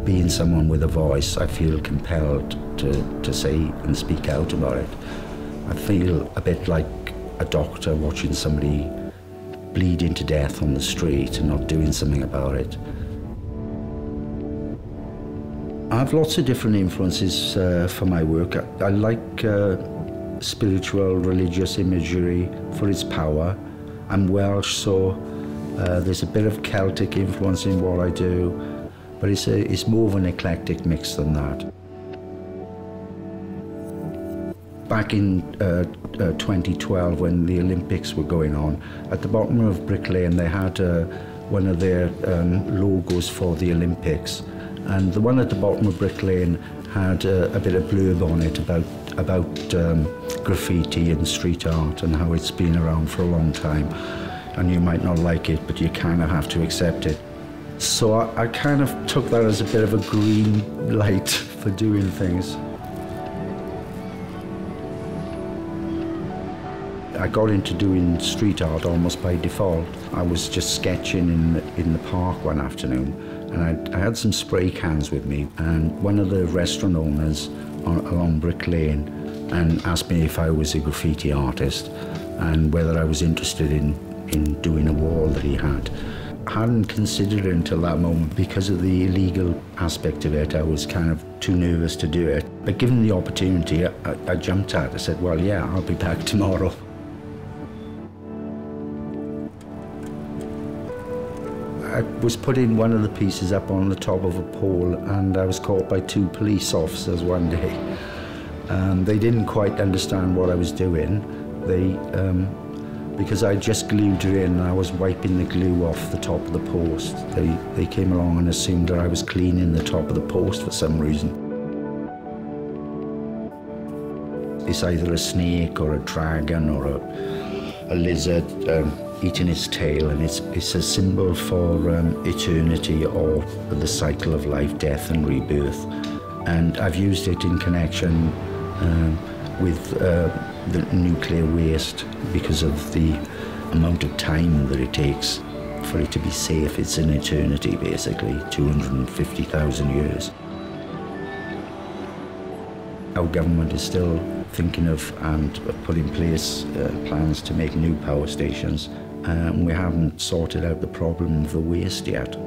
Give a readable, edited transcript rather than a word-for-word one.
being someone with a voice, I feel compelled to say and speak out about it. I feel a bit like a doctor watching somebody bleeding to death on the street and not doing something about it. I have lots of different influences for my work. I like spiritual, religious imagery for its power. I'm Welsh, so there's a bit of Celtic influence in what I do, but it's more of an eclectic mix than that. Back in 2012, when the Olympics were going on, at the bottom of Brick Lane they had one of their logos for the Olympics, and the one at the bottom of Brick Lane had a bit of blurb on it about graffiti and street art and how it's been around for a long time. And you might not like it, but you kind of have to accept it. So I kind of took that as a bit of a green light for doing things. I got into doing street art almost by default. I was just sketching in the park one afternoon, and I had some spray cans with me, and one of the restaurant owners along Brick Lane and asked me if I was a graffiti artist and whether I was interested in doing a wall that he had. I hadn't considered it until that moment. Because of the illegal aspect of it, I was kind of too nervous to do it. But given the opportunity, I jumped at it. I said, well, yeah, I'll be back tomorrow. I was putting one of the pieces up on the top of a pole, and I was caught by 2 police officers one day. They didn't quite understand what I was doing. Because I just glued it in and I was wiping the glue off the top of the post. They came along and assumed that I was cleaning the top of the post for some reason. It's either a snake or a dragon or a lizard eating its tail, and it's a symbol for eternity or the cycle of life, death and rebirth. And I've used it in connection with the nuclear waste because of the amount of time that it takes for it to be safe. It's an eternity, basically, 250,000 years. Our government is still thinking of and put in place plans to make new power stations, and we haven't sorted out the problem of the waste yet.